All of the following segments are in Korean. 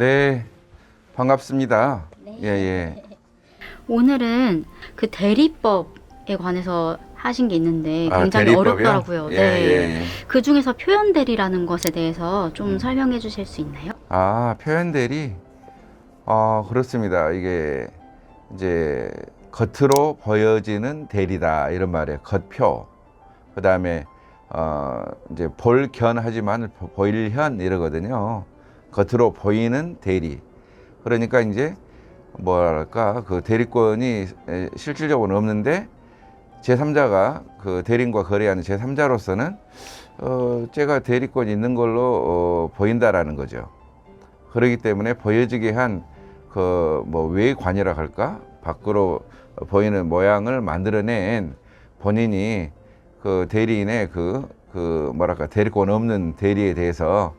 네, 반갑습니다. 네. 예, 예. 오늘은 그 대리법에 관해서 하신 게 있는데 굉장히 대리법이요? 어렵더라고요. 예, 네. 예, 예. 그 중에서 표현 대리라는 것에 대해서 좀 설명해 주실 수 있나요? 표현 대리. 그렇습니다. 이게 이제 겉으로 보여지는 대리다 이런 말이에요. 겉표. 그다음에 이제 볼견하지만 보일현 이러거든요. 겉으로 보이는 대리. 그러니까 이제 뭐랄까 그 대리권이 실질적으로는 없는데 제3자가 그 대리인과 거래하는 제3자로서는 제가 대리권이 있는 걸로 보인다라는 거죠. 그렇기 때문에 보여지게 한 그 뭐 외관이라 할까 밖으로 보이는 모양을 만들어낸 본인이 그 대리인의 그 뭐랄까 대리권 없는 대리에 대해서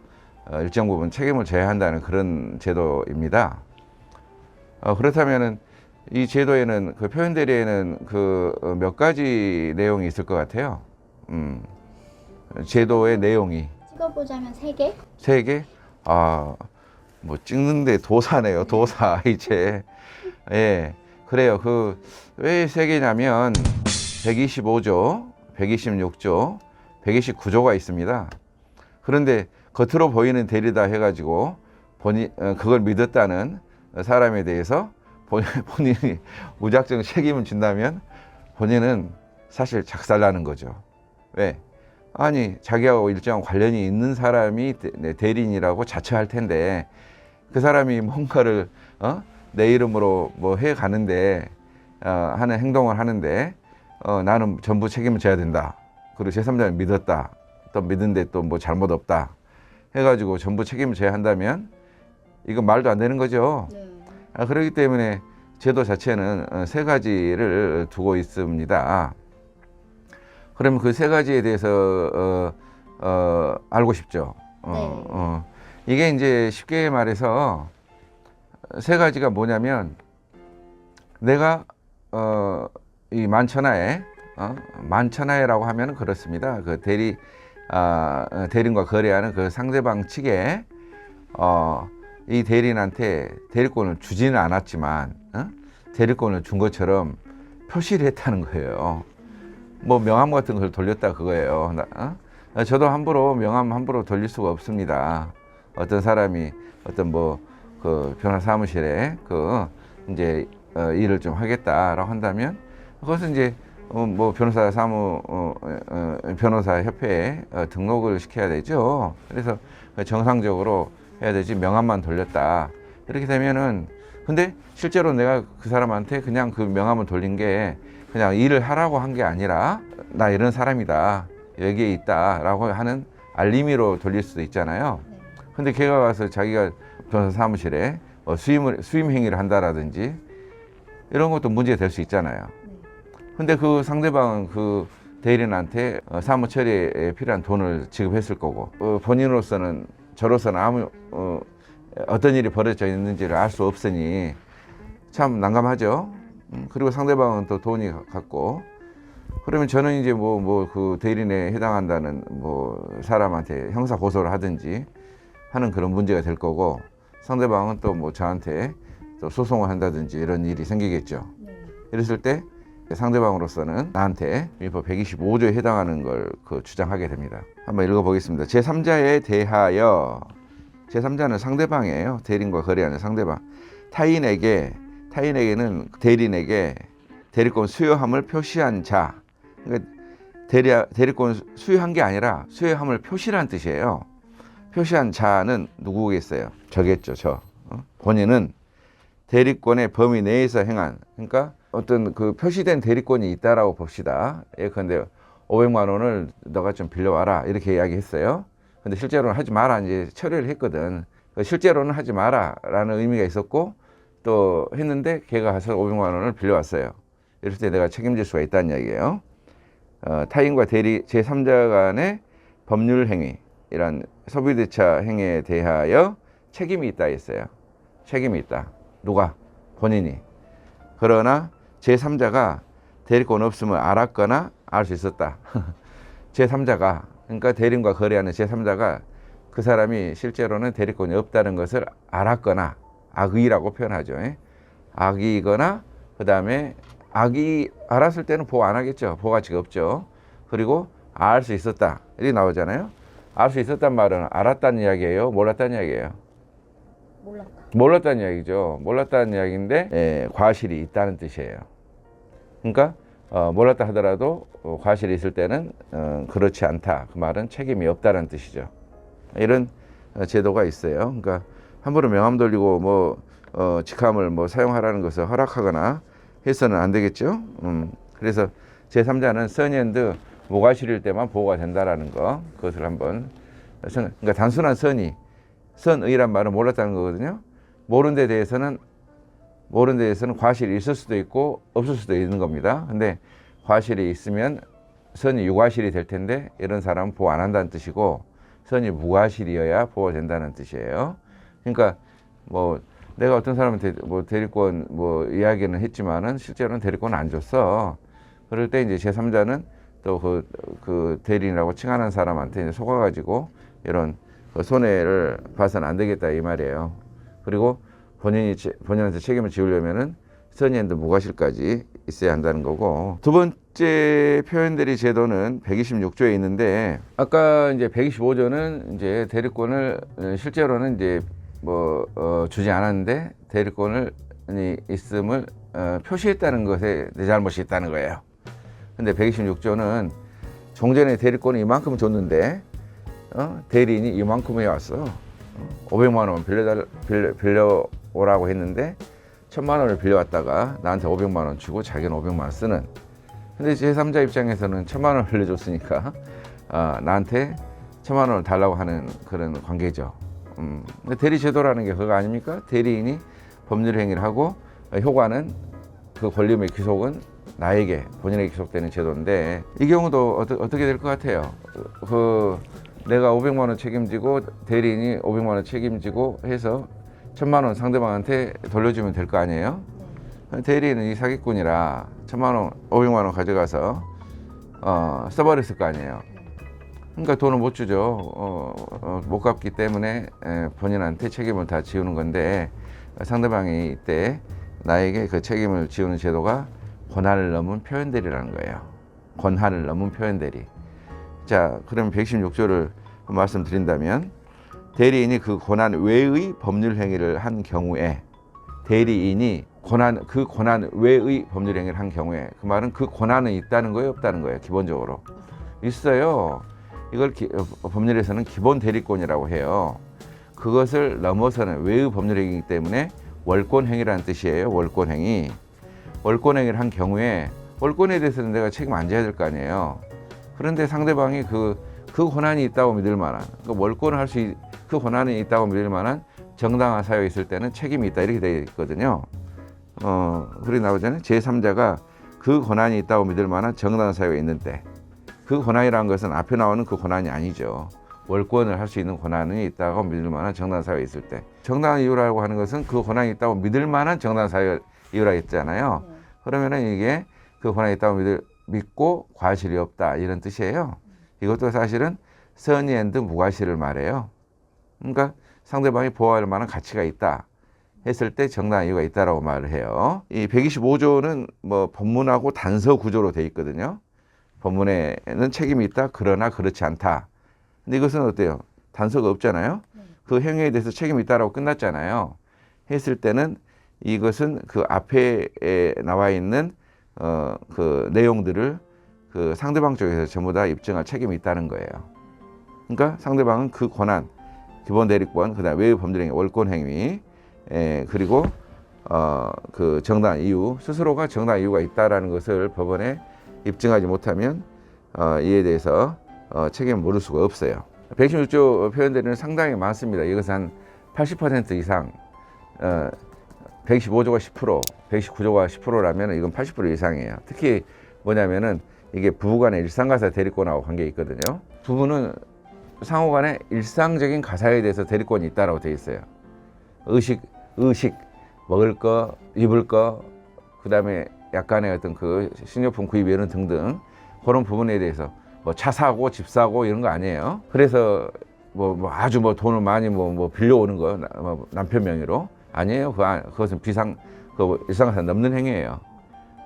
일정 부분 책임을 져야 한다는 그런 제도입니다. 그렇다면은 이 제도에는 그 표현 대리에는 그 몇 가지 내용이 있을 것 같아요. 제도의 내용이 찍어보자면 3개? 세 개. 뭐 찍는데 도사네요. 도사 이제. 예, 그래요. 그 왜 세 개냐면 125조, 126조, 129조가 있습니다. 그런데 겉으로 보이는 대리다 해가지고 그걸 믿었다는 사람에 대해서 본인이 무작정 책임을 진다면 본인은 사실 작살나는 거죠. 왜? 아니 자기하고 일정한 관련이 있는 사람이 대리인이라고 자처할 텐데 그 사람이 뭔가를 내 이름으로 뭐 해 가는데 하는 행동을 하는데 나는 전부 책임을 져야 된다. 그리고 제3자를 믿었다. 또 믿은데 또 뭐 잘못 없다. 해가지고 전부 책임을 져야 한다면 이건 말도 안 되는 거죠. 네. 그렇기 때문에 제도 자체는 세 가지를 두고 있습니다. 그러면 그 세 가지에 대해서 알고 싶죠. 네. 이게 이제 쉽게 말해서 세 가지가 뭐냐면 내가 이 만천하에 만천하에라고 하면 그렇습니다. 그 대리인과 거래하는 그 상대방 측에 이 대리인한테 대리권을 주지는 않았지만 대리권을 준 것처럼 표시를 했다는 거예요. 뭐 명함 같은 걸 돌렸다 그거예요. 저도 명함 함부로 돌릴 수가 없습니다. 어떤 사람이 어떤 뭐 그 변호사 사무실에 그 이제 일을 좀 하겠다라고 한다면 그것은 이제 뭐 변호사 협회에 등록을 시켜야 되죠. 그래서 정상적으로 해야 되지 명함만 돌렸다 이렇게 되면은 근데 실제로 내가 그 사람한테 그냥 그 명함을 돌린 게 그냥 일을 하라고 한 게 아니라 나 이런 사람이다 여기에 있다라고 하는 알림이로 돌릴 수도 있잖아요. 근데 걔가 가서 자기가 변호사 사무실에 수임 행위를 한다라든지 이런 것도 문제가 될 수 있잖아요. 근데 그 상대방은 그 대리인한테 사무 처리에 필요한 돈을 지급했을 거고 본인으로서는 저로서는 어떤 일이 벌어져 있는지를 알 수 없으니 참 난감하죠. 그리고 상대방은 또 돈이 갖고 그러면 저는 이제 그 대리인에 해당한다는 사람한테 형사 고소를 하든지 하는 그런 문제가 될 거고 상대방은 또 저한테 또 소송을 한다든지 이런 일이 생기겠죠. 이랬을 때 상대방으로서는 나한테 민법 125조에 해당하는 걸 주장하게 됩니다. 한번 읽어보겠습니다. 제3자에 대하여 제3자는 상대방이에요. 대리인과 거래하는 상대방. 타인에게는 대리인에게 대리권 수여함을 표시한 자. 그러니까 대리권 수여한 게 아니라 수여함을 표시란 뜻이에요. 표시한 자는 누구겠어요? 저겠죠, 저. 본인은 대리권의 범위 내에서 행한, 그러니까 어떤 그 표시된 대리권이 있다라고 봅시다. 예컨대 500만 원을 너가 좀 빌려와라 이렇게 이야기했어요. 근데 실제로는 하지 마라 이제 처리를 했거든. 실제로는 하지 마라라는 의미가 있었고 또 했는데 걔가 가서 500만 원을 빌려왔어요. 이럴 때 내가 책임질 수가 있다는 이야기예요. 타인과 대리 제3자 간의 법률 행위 이런 소비대차 행위에 대하여 책임이 있다 했어요. 책임이 있다. 누가? 본인이. 그러나 제3자가 대리권 없음을 알았거나 알 수 있었다. 제3자가 그러니까 대리인과 거래하는 제3자가 그 사람이 실제로는 대리권이 없다는 것을 알았거나, 악의라고 표현하죠. 예? 악의거나, 그 다음에 악의 알았을 때는 보호 안 하겠죠. 보호 가치가 없죠. 그리고 알 수 있었다 이렇게 나오잖아요. 알 수 있었단 말은 알았다는 이야기예요, 몰랐다는 이야기예요? 몰랐다는 이야기죠. 몰랐다는 이야기인데 과실이 있다는 뜻이에요. 그러니까 몰랐다 하더라도 과실이 있을 때는 그렇지 않다, 그 말은 책임이 없다는 뜻이죠. 이런 제도가 있어요. 그러니까 함부로 명함 돌리고 뭐 직함을 뭐 사용하라는 것을 허락하거나 해서는 안 되겠죠. 그래서 제3자는 선앤드 무과실일 때만 보호가 된다라는 거, 그것을 한번 그러니까 단순한 선의란 말은 몰랐다는 거거든요. 모르는 데 대해서는 과실이 있을 수도 있고 없을 수도 있는 겁니다. 근데 과실이 있으면 선이 유과실이 될 텐데 이런 사람은 보호 안 한다는 뜻이고, 선이 무과실이어야 보호된다는 뜻이에요. 그러니까 뭐 내가 어떤 사람한테 뭐 대리권 뭐 이야기는 했지만은 실제로는 대리권을 안 줬어. 그럴 때 이제 제3자는 또 그 대리인이라고 칭하는 사람한테 이제 속아가지고 이런 그 손해를 봐서는 안 되겠다 이 말이에요. 그리고 본인한테 책임을 지우려면은 선의앤드 무과실까지 있어야 한다는 거고. 두 번째 표현대리 제도는 126조에 있는데, 아까 이제 125조는 이제 대리권을 실제로는 이제 주지 않았는데 대리권을 있음을 표시했다는 것에 내 잘못이 있다는 거예요. 근데 126조는 종전에 대리권을 이만큼 줬는데 대리인이 이만큼에 왔어. 500만 원 빌려오라고 했는데 1000만 원을 빌려왔다가 나한테 500만 원 주고 자기는 500만 원 쓰는. 근데 제3자 입장에서는 1000만 원을 빌려줬으니까 나한테 1000만 원을 달라고 하는 그런 관계죠. 근데 대리 제도라는 게 그거 아닙니까? 대리인이 법률 행위를 하고 효과는 그 권리금의 귀속은 나에게, 본인에게 귀속되는 제도인데, 이 경우도 어떻게 될 것 같아요? 내가 500만 원 책임지고 대리인이 500만 원 책임지고 해서 1000만 원 상대방한테 돌려주면 될 거 아니에요? 대리인은 이 사기꾼이라 1000만 원, 500만 원 가져가서 써버렸을 거 아니에요. 그러니까 돈을 못 주죠. 못 갚기 때문에 본인한테 책임을 다 지우는 건데, 상대방이 이때 나에게 그 책임을 지우는 제도가 권한을 넘은 표현대리라는 거예요. 권한을 넘은 표현대리. 자, 그럼 116조를 말씀드린다면, 대리인이 그 권한 외의 법률 행위를 한 경우에, 대리인이 그 권한 외의 법률 행위를 한 경우에, 그 말은 그 권한은 있다는 거예요, 없다는 거예요? 기본적으로 있어요. 이걸 법률에서는 기본 대리권이라고 해요. 그것을 넘어서는 외의 법률 행위이기 때문에 월권 행위라는 뜻이에요. 월권 행위. 월권 행위를 한 경우에 월권에 대해서는 내가 책임 안 져야 될 거 아니에요. 그런데 상대방이 그 권한이 있다고 믿을 만한, 그 월권을 할 수 그 권한이 있다고 믿을 만한 정당한 사유가 있을 때는 책임이 있다, 이렇게 되어 있거든요. 그렇게 나오잖아요. 제3자가 그 권한이 있다고 믿을 만한 정당한 사유가 있는 때, 그 권한이라는 것은 앞에 나오는 그 권한이 아니죠. 월권을 할 수 있는 권한이 있다고 믿을 만한 정당한 사유가 있을 때, 정당한 이유라고 하는 것은 그 권한이 있다고 믿을 만한 정당한 사유가 이유라 했잖아요. 그러면은 이게 그 권한이 있다고 믿고 과실이 없다, 이런 뜻이에요. 이것도 사실은 선의앤드 무과실을 말해요. 그러니까 상대방이 보호할 만한 가치가 있다 했을 때 정당한 이유가 있다라고 말을 해요. 이 125조는 뭐 법문하고 단서 구조로 돼 있거든요. 법문에는 책임이 있다, 그러나 그렇지 않다. 근데 이것은 어때요? 단서가 없잖아요. 그 행위에 대해서 책임이 있다라고 끝났잖아요. 했을 때는 이것은 그 앞에 나와 있는 그 내용들을 그 상대방 쪽에서 전부 다 입증할 책임이 있다는 거예요. 그러니까 상대방은 그 권한, 기본 대리권, 그다음 외의 법률 행위, 월권 행위, 그리고 그 정당한 이유, 스스로가 정당한 이유가 있다라는 것을 법원에 입증하지 못하면 이에 대해서 책임을 물을 수가 없어요. 116조 표현대리는 상당히 많습니다. 이것은 한 80% 이상, 125조가 10%, 119조가 10%라면 이건 80% 이상이에요. 특히 뭐냐면은 이게 부부간의 일상가사 대리권하고 관계 있거든요. 부부는 상호간에 일상적인 가사에 대해서 대리권이 있다라고 되어 있어요. 의식, 먹을 거, 입을 거, 그다음에 약간의 어떤 그 식료품 구입 예능 등등 그런 부분에 대해서 뭐 차 사고 집 사고 이런 거 아니에요. 그래서 뭐 아주 뭐 돈을 많이 뭐 빌려오는 거 남편 명의로 아니에요. 그것은 일상생활 넘는 행위예요.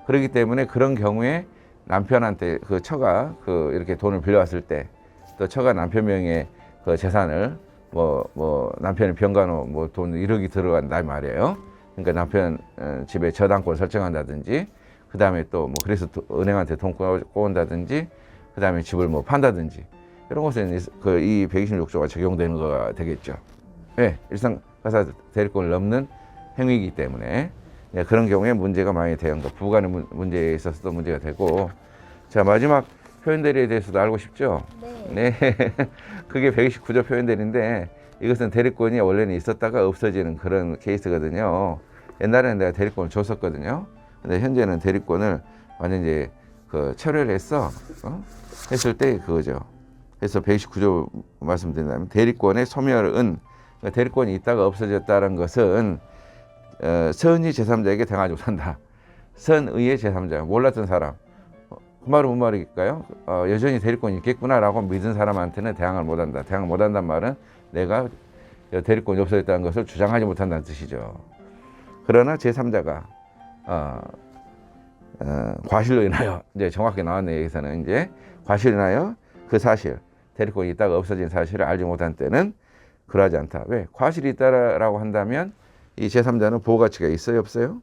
그렇기 때문에 그런 경우에 남편한테 그 처가 이렇게 돈을 빌려왔을 때 또 처가 남편 명의의 그 재산을 뭐 남편의 병간호 뭐 돈 1억이 들어간다 말이에요. 그러니까 남편 집에 저당권 설정한다든지 그 다음에 또 뭐 그래서 은행한테 돈 꼬은다든지 그 다음에 집을 뭐 판다든지 이런 것은 이 126조가 적용되는 거가 되겠죠. 네, 일상가사 대리권을 넘는 행위이기 때문에 네, 그런 경우에 문제가 많이 되는 거. 부부간의 문제에 있어서도 문제가 되고. 자, 마지막 표현대리에 대해서도 알고 싶죠? 네. 그게 129조 표현대리인데 이것은 대리권이 원래는 있었다가 없어지는 그런 케이스거든요. 옛날에는 내가 대리권을 줬었거든요. 근데 현재는 대리권을 완전 이제 철회를 했을 때 그거죠. 그래서 129조 말씀드린다면 대리권의 소멸은 그러니까 대리권이 있다가 없어졌다는 것은 선의 제3자에게 당하지 못한다. 선의의 제3자, 몰랐던 사람. 그 말은 뭔 말일까요? 여전히 대리권이 있겠구나라고 믿은 사람한테는 대항을 못한다. 대항을 못한다는 말은 내가 대리권이 없어졌다는 것을 주장하지 못한다는 뜻이죠. 그러나 제3자가 과실로 인하여 이제 정확히 나왔네. 여기서는 이제 과실로 인하여 그 사실 대리권이 있다가 없어진 사실을 알지 못한 때는 그러하지 않다. 왜? 과실이 있다라고 한다면 이 제3자는 보호 가치가 있어요, 없어요?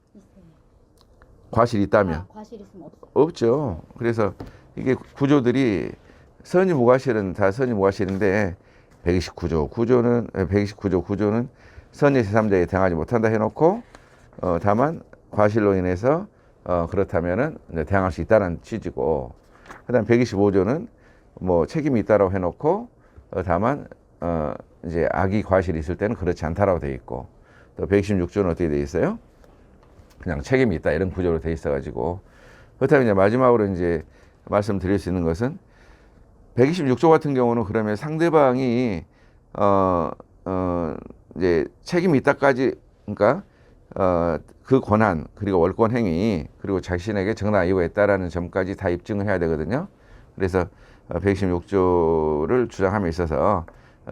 과실이 있다면? 과실 있으면 없죠. 그래서 이게 구조들이 선의 무과실은 다 선의 무과실인데 129조 구조는 선의 제3자에 당하지 못한다 해놓고 다만 과실로 인해서 그렇다면은 대항할 수 있다는 취지고, 그다음 125조는 뭐 책임이 있다라고 해놓고 다만 이제 악의 과실이 있을 때는 그렇지 않다라고 돼 있고, 또 126조는 어떻게 돼 있어요? 그냥 책임이 있다 이런 구조로 돼 있어가지고, 그렇다면 이제 마지막으로 이제 말씀드릴 수 있는 것은 126조 같은 경우는 그러면 상대방이 이제 책임이 있다까지, 그러니까 그 권한 그리고 월권 행위 그리고 자신에게 정당한 이유가 있다라는 점까지 다 입증을 해야 되거든요. 그래서 126조를 주장함에 있어서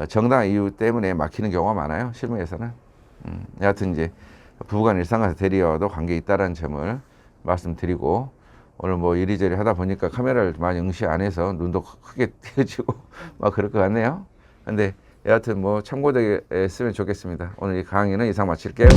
정당한 이유 때문에 막히는 경우가 많아요, 실무에서는. 여하튼 이제 부부간 일상가사 대리와도 관계 있다라는 점을 말씀드리고, 오늘 뭐 이리저리 하다 보니까 카메라를 많이 응시 안 해서 눈도 크게 띄어지고 막 그럴 것 같네요. 근데 여하튼 뭐 참고되게 했으면 좋겠습니다. 오늘 이 강의는 이상 마칠게요.